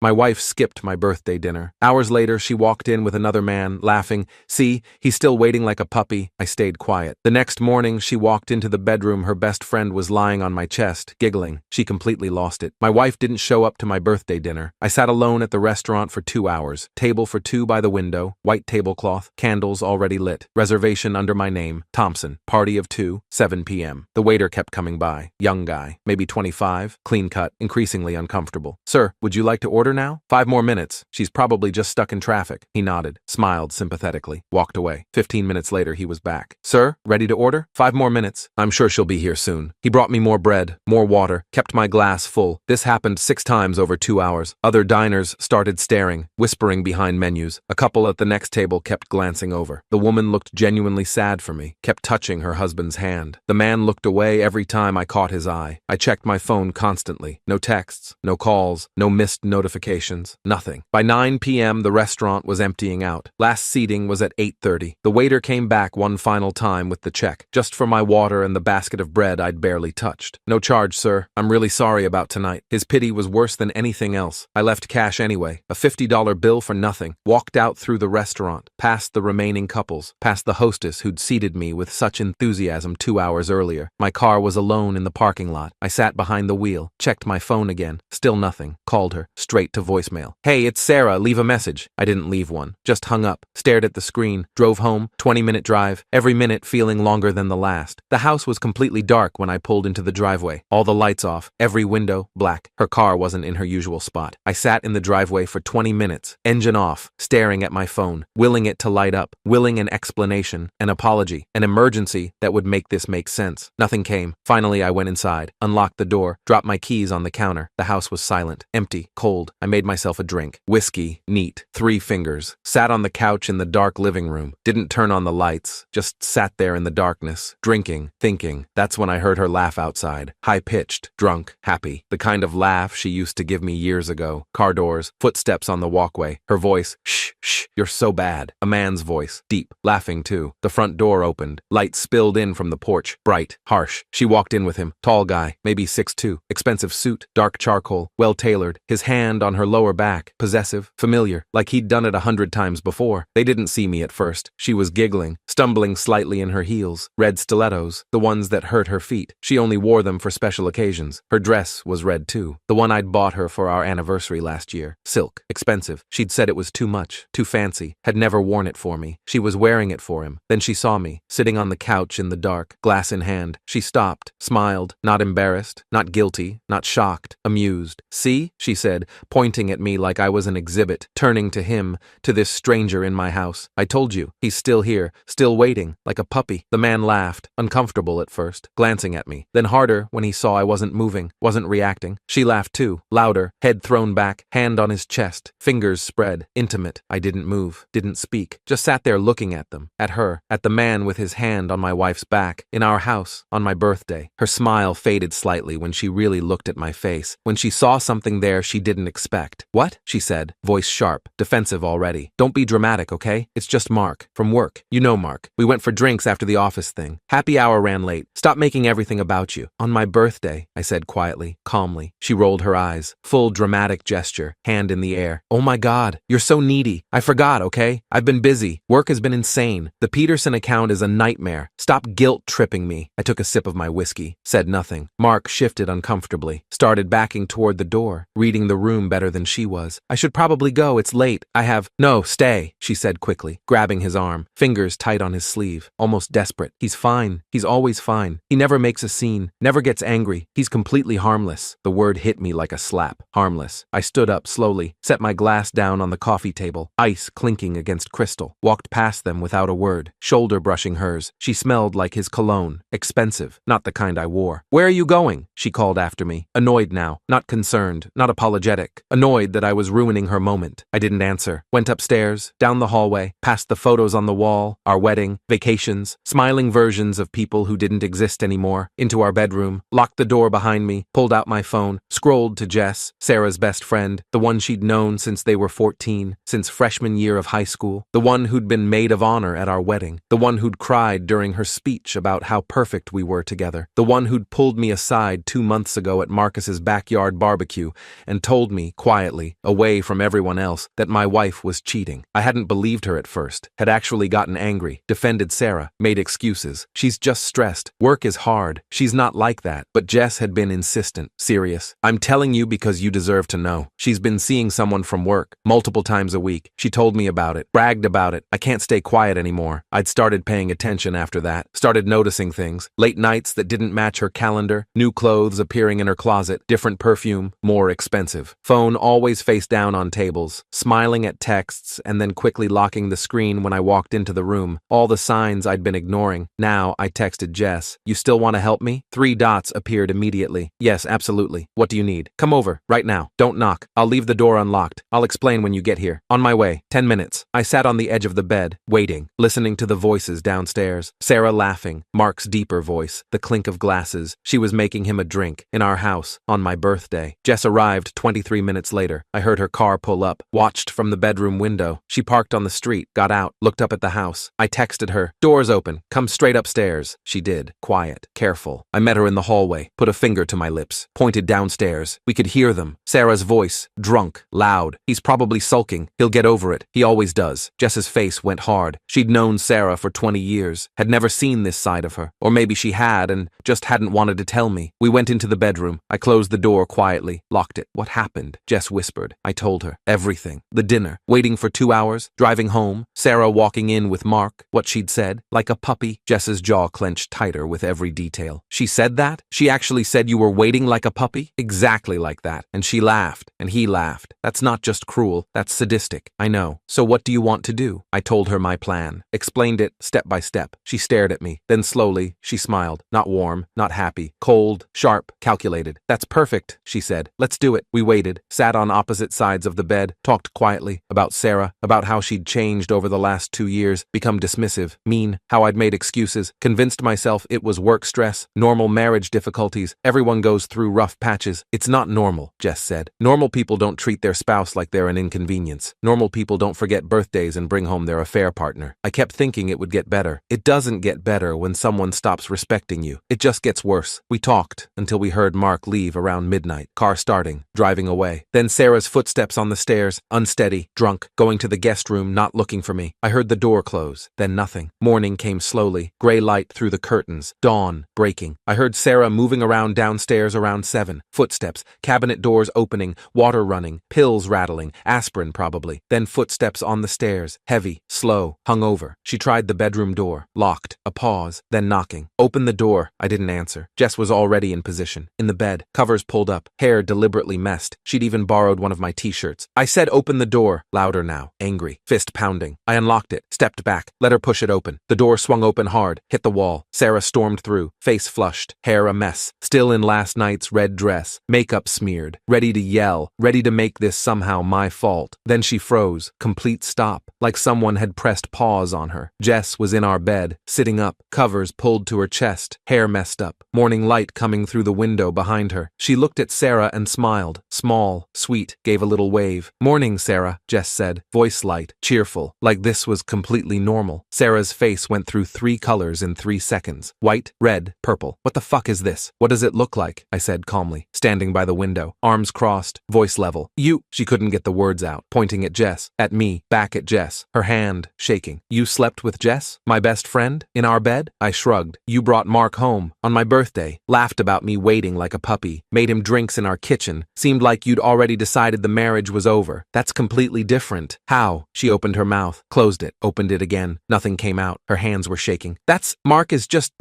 My wife skipped my birthday dinner. Hours later, she walked in with another man, laughing. See, he's still waiting like a puppy. I stayed quiet. The next morning, she walked into the bedroom. Her best friend was lying on my chest, giggling. She completely lost it. My wife didn't show up to my birthday dinner. I sat alone at the restaurant for 2 hours. Table for two by the window, white tablecloth, candles already lit. Reservation under my name, Thompson. Party of 2, 7 p.m. The waiter kept coming by. Young guy, maybe 25, clean cut, increasingly uncomfortable. Sir, would you like to order now? 5 more minutes. She's probably just stuck in traffic. He nodded, smiled sympathetically, walked away. 15 minutes later, he was back. Sir, ready to order? 5 more minutes. I'm sure she'll be here soon. He brought me more bread, more water, kept my glass full. This happened 6 times over 2 hours. Other diners started staring, whispering behind menus. A couple at the next table kept glancing over. The woman looked genuinely sad for me, kept touching her husband's hand. The man looked away every time I caught his eye. I checked my phone constantly. No texts, no calls, no missed notifications, nothing. By 9 p.m., the restaurant was emptying out. Last seating was at 8:30. The waiter came back one final time with the check, just for my water and the basket of bread I'd barely touched. No charge, sir. I'm really sorry about tonight. His pity was worse than anything else. I left cash anyway, a $50 bill for nothing. Walked out through the restaurant, past the remaining couples, past the hostess who'd seated me with such enthusiasm 2 hours earlier. My car was alone in the parking lot. I sat behind the wheel, checked my phone again. Still nothing. Called her, straight to voicemail. Hey, it's Sarah, leave a message. I didn't leave one. Just hung up, stared at the screen, drove home, 20-minute drive, every minute feeling longer than the last. The house was completely dark when I pulled into the driveway. All the lights off, every window black. Her car wasn't in her usual spot. I sat in the driveway for 20 minutes, engine off, staring at my phone, willing it to light up, willing an explanation, an apology, an emergency that would make this make sense. Nothing came. Finally, I went inside, unlocked the door, dropped my keys on the counter. The house was silent, empty, cold. I made myself a drink. Whiskey, neat, 3 fingers. Sat on the couch in the dark living room. Didn't turn on the lights, just sat there in the darkness, drinking, thinking. That's when I heard her laugh outside. High-pitched, drunk, happy. The kind of laugh she used to give me years ago. Car doors, footsteps on the walkway. Her voice, shh, shh, you're so bad. A man's voice, deep, laughing too. The front door opened. Light spilled in from the porch, bright, harsh. She walked in with him. Tall guy, maybe 6'2", expensive suit, dark charcoal, well-tailored, his hand on her lower back, possessive, familiar, like he'd done it 100 times before. They didn't see me at first. She was giggling, stumbling slightly in her heels, red stilettos, the ones that hurt her feet. She only wore them for special occasions. Her dress was red too, the one I'd bought her for our anniversary last year. Silk, expensive. She'd said it was too much, too fancy, had never worn it for me. She was wearing it for him. Then she saw me, sitting on the couch in the dark, glass in hand. She stopped, smiled, not embarrassed, not guilty, not shocked, amused. See, she said, pointing at me like I was an exhibit, turning to him, to this stranger in my house. I told you, he's still here, still waiting, like a puppy. The man laughed, uncomfortable at first, glancing at me, then harder when he saw I wasn't moving, wasn't reacting. She laughed too, louder, head thrown back, hand on his chest, fingers spread, intimate. I didn't move, didn't speak, just sat there looking at them, at her, at the man with his hand on my wife's back, in our house, on my birthday. Her smile faded slightly when she really looked at my face, when she saw something there she didn't expect. What? She said, voice sharp, defensive already. Don't be dramatic, okay? It's just Mark, from work. You know Mark. We went for drinks after the office thing. Happy hour ran late. Stop making everything about you. On my birthday, I said quietly, calmly. She rolled her eyes, full dramatic gesture, hand in the air. Oh my God, you're so needy. I forgot, okay? I've been busy. Work has been insane. The Peterson account is a nightmare. Stop guilt-tripping me. I took a sip of my whiskey, said nothing. Mark shifted uncomfortably, started backing toward the door, reading the room better than she was. I should probably go. It's late. I have... No, stay, she said quickly, grabbing his arm, fingers tight on his sleeve, almost desperate. He's fine. He's always fine. He never makes a scene, never gets angry. He's completely harmless. The word hit me like a slap. Harmless. I stood up slowly, set my glass down on the coffee table, ice clinking against crystal, walked past them without a word, shoulder brushing hers. She smelled like his cologne. Expensive. Not the kind I wore. Where are you going? She called after me. Annoyed now. Not concerned. Not apologetic. Annoyed that I was ruining her moment. I didn't answer. Went upstairs, down the hallway, past the photos on the wall, our wedding, vacations, smiling versions of people who didn't exist anymore, into our bedroom, locked the door behind me, pulled out my phone, scrolled to Jess, Sarah's best friend, the one she'd known since they were 14, since freshman year of high school, the one who'd been maid of honor at our wedding, the one who'd cried during her speech about how perfect we were together, the one who'd pulled me aside 2 months ago at Marcus's backyard barbecue and told me, quietly, away from everyone else, that my wife was cheating. I hadn't believed her at first, had actually gotten angry, defended Sarah, made excuses. She's just stressed. Work is hard. She's not like that. But Jess had been insistent, serious. I'm telling you because you deserve to know. She's been seeing someone from work, multiple times a week. She told me about it, bragged about it. I can't stay quiet anymore. I'd started paying attention after that, started noticing things. Late nights that didn't match her calendar, new clothes appearing in her closet, different perfume, more expensive. Phone always face down on tables, smiling at texts and then quickly locking the screen when I walked into the room. All the signs I'd been ignoring. Now I texted Jess. You still want to help me? 3 dots appeared immediately. Yes, absolutely. What do you need? Come over, right now. Don't knock. I'll leave the door unlocked. I'll explain when you get here. On my way. 10 minutes. I sat on the edge of the bed, waiting, listening to the voices downstairs. Sarah laughing, Mark's deeper voice, the clink of glasses. She was making him a drink, in our house, on my birthday. Jess arrived 23 minutes later. I heard her car pull up, watched from the bedroom window. She parked on the street, got out, looked up at the house. I texted her, doors open, come straight upstairs. She did, quiet, careful. I met her in the hallway, put a finger to my lips, pointed downstairs. We could hear them. Sarah's voice, drunk, loud. He's probably sulking. He'll get over it. He always does. Jess's face went hard. She'd known Sarah for 20 years, had never seen this side of her. Or maybe she had and just hadn't wanted to tell me. We went into the bedroom. I closed the door quietly, locked it. What happened? Jess whispered. I told her. Everything. The dinner. Waiting for 2 hours. Driving home. Sarah walking in with Mark. What she'd said. Like a puppy. Jess's jaw clenched tighter with every detail. She said that? She actually said you were waiting like a puppy? Exactly like that. And she laughed. And he laughed. That's not just cruel. That's sadistic. I know. So what do you want to do? I told her my plan. Explained it step by step. She stared at me. Then slowly, she smiled. Not warm, not happy. Cold, sharp, calculated. That's perfect, she said. Let's do it. We waited, sat on opposite sides of the bed, talked quietly about Sarah, about how she'd changed over the last 2 years, become dismissive, mean, how I'd made excuses, convinced myself it was work stress, normal marriage difficulties. Everyone goes through rough patches. It's not normal, Jess said. Normal people don't treat their spouse like they're an inconvenience. Normal people don't forget birthdays and bring home their affair partner. I kept thinking it would get better. It doesn't get better when someone stops respecting you. It just gets worse. We talked until we heard Mark leave around midnight, car starting, driving away. Then Sarah's footsteps on the stairs, unsteady, drunk, going to the guest room, not looking for me. I heard the door close, then nothing. Morning came slowly, gray light through the curtains, dawn breaking. I heard Sarah moving around downstairs around 7. Footsteps, cabinet doors opening, water running, pills rattling, aspirin probably. Then footsteps on the stairs, heavy, slow, hungover. She tried the bedroom door, locked, a pause, then knocking. Open the door. I didn't answer. Jess was already in position, in the bed, covers pulled up, hair deliberately messed. She'd even borrowed one of my t-shirts. I said open the door, louder now, angry, fist pounding. I unlocked it, stepped back, let her push it open. The door swung open hard, hit the wall. Sarah stormed through, face flushed, hair a mess, still in last night's red dress, makeup smeared, ready to yell, ready to make this somehow my fault. Then she froze, complete stop, like someone had pressed pause on her. Jess was in our bed, sitting up, covers pulled to her chest, hair messed up, morning light coming through the window behind her. She looked at Sarah and smiled, small, sweet, gave a little wave. Morning, Sarah, Jess said, voice light, cheerful, like this was completely normal. Sarah's face went through 3 colors in 3 seconds. White, red, purple. What the fuck is this? What does it look like? I said calmly, standing by the window, arms crossed, voice level. You, she couldn't get the words out, pointing at Jess, at me, back at Jess, her hand shaking. You slept with Jess, my best friend, in our bed? I shrugged. You brought Mark home, on my birthday, laughed about me waiting like a puppy, made him drinks in our kitchen, seemed like you'd already decided the marriage was over. That's completely different. How? She opened her mouth, closed it, opened it again. Nothing came out. Her hands were shaking. Mark is just,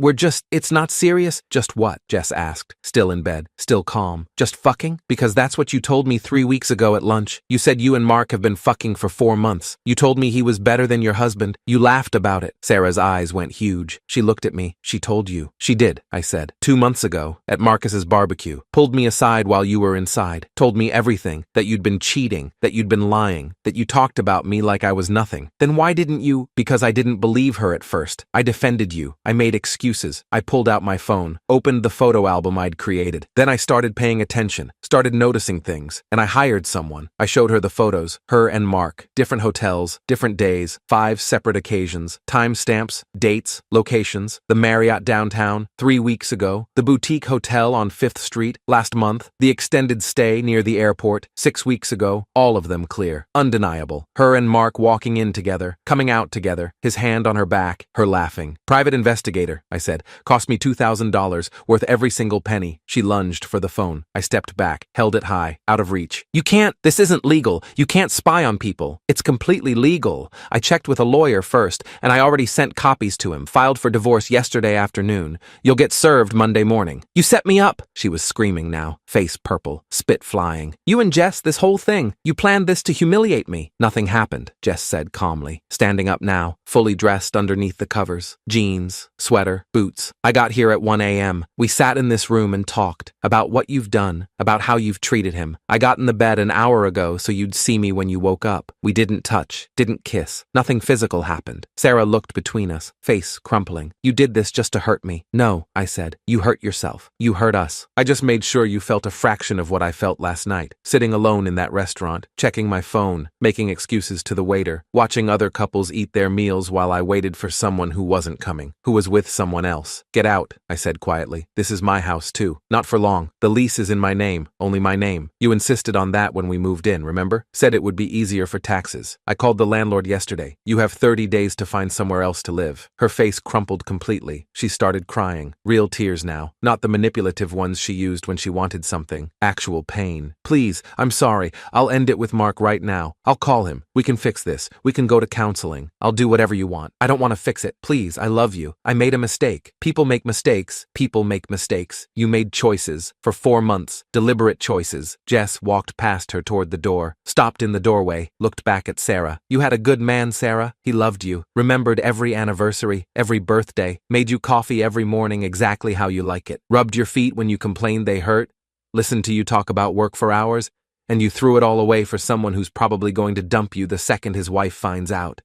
it's not serious. Just what? Jess asked, still in bed, still calm. Just fucking? Because that's what you told me 3 weeks ago at lunch. You said you and Mark have been fucking for 4 months. You told me he was better than your husband. You laughed about it. Sarah's eyes went huge. She looked at me. She told you. She did, I said. 2 months ago, at Marcus's barbecue. Pulled me aside while you were inside. Told me everything. That you'd been cheating. That you'd been lying. That you talked about me like I was nothing. Then why didn't you? Because I didn't believe her at first. I defended you. I made excuses. I pulled out my phone. Opened the photo album I'd created. Then I started paying attention. Started noticing things. And I hired someone. I showed her the photos. Her and Mark. Different hotels. Different days. 5 separate occasions. Timestamps. Dates. Locations. The Marriott downtown. 3 weeks ago. The boutique hotel on 5th Street. Last month. The extended stay near the airport. airport, 6 weeks ago, all of them clear. Undeniable. Her and Mark walking in together, coming out together, his hand on her back, her laughing. Private investigator, I said. Cost me $2,000, worth every single penny. She lunged for the phone. I stepped back, held it high, out of reach. You can't, this isn't legal. You can't spy on people. It's completely legal. I checked with a lawyer first, and I already sent copies to him, filed for divorce yesterday afternoon. You'll get served Monday morning. You set me up! She was screaming now, face purple, spit flying. You and Jess, this whole thing. You planned this to humiliate me. Nothing happened, Jess said calmly, standing up now, fully dressed underneath the covers. Jeans, sweater, boots. I got here at 1 a.m. We sat in this room and talked about what you've done, about how you've treated him. I got in the bed an hour ago so you'd see me when you woke up. We didn't touch, didn't kiss. Nothing physical happened. Sarah looked between us, face crumpling. You did this just to hurt me. No, I said. You hurt yourself. You hurt us. I just made sure you felt a fraction of what I felt last night, sitting alone in that restaurant, checking my phone, making excuses to the waiter, watching other couples eat their meals while I waited for someone who wasn't coming, who was with someone else. Get out, I said quietly. This is my house too. Not for long. The lease is in my name, only my name. You insisted on that when we moved in, remember? Said it would be easier for taxes. I called the landlord yesterday. You have 30 days to find somewhere else to live. Her face crumpled completely. She started crying. Real tears now. Not the manipulative ones she used when she wanted something. Actual pain. Please, I'm sorry. I'll end it with Mark right now. I'll call him. We can fix this. We can go to counseling. I'll do whatever you want. I don't want to fix it. Please, I love you. I made a mistake. People make mistakes. People make mistakes. You made choices. For 4 months. Deliberate choices. Jess walked past her toward the door. Stopped in the doorway. Looked back at Sarah. You had a good man, Sarah. He loved you. Remembered every anniversary. Every birthday. Made you coffee every morning exactly how you like it. Rubbed your feet when you complained they hurt. Listened to you talk about work for hours. And you threw it all away for someone who's probably going to dump you the second his wife finds out.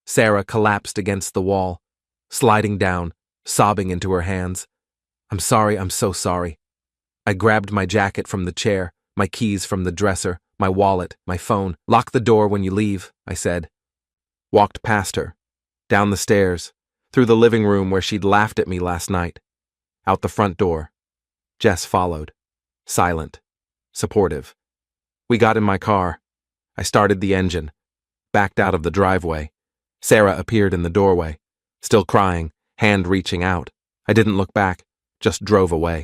Sarah collapsed against the wall, sliding down, sobbing into her hands. I'm sorry, I'm so sorry. I grabbed my jacket from the chair, my keys from the dresser, my wallet, my phone. Lock the door when you leave, I said. Walked past her, down the stairs, through the living room where she'd laughed at me last night, out the front door. Jess followed, silent, supportive. We got in my car. I started the engine, backed out of the driveway. Sarah appeared in the doorway, still crying, hand reaching out. I didn't look back, just drove away.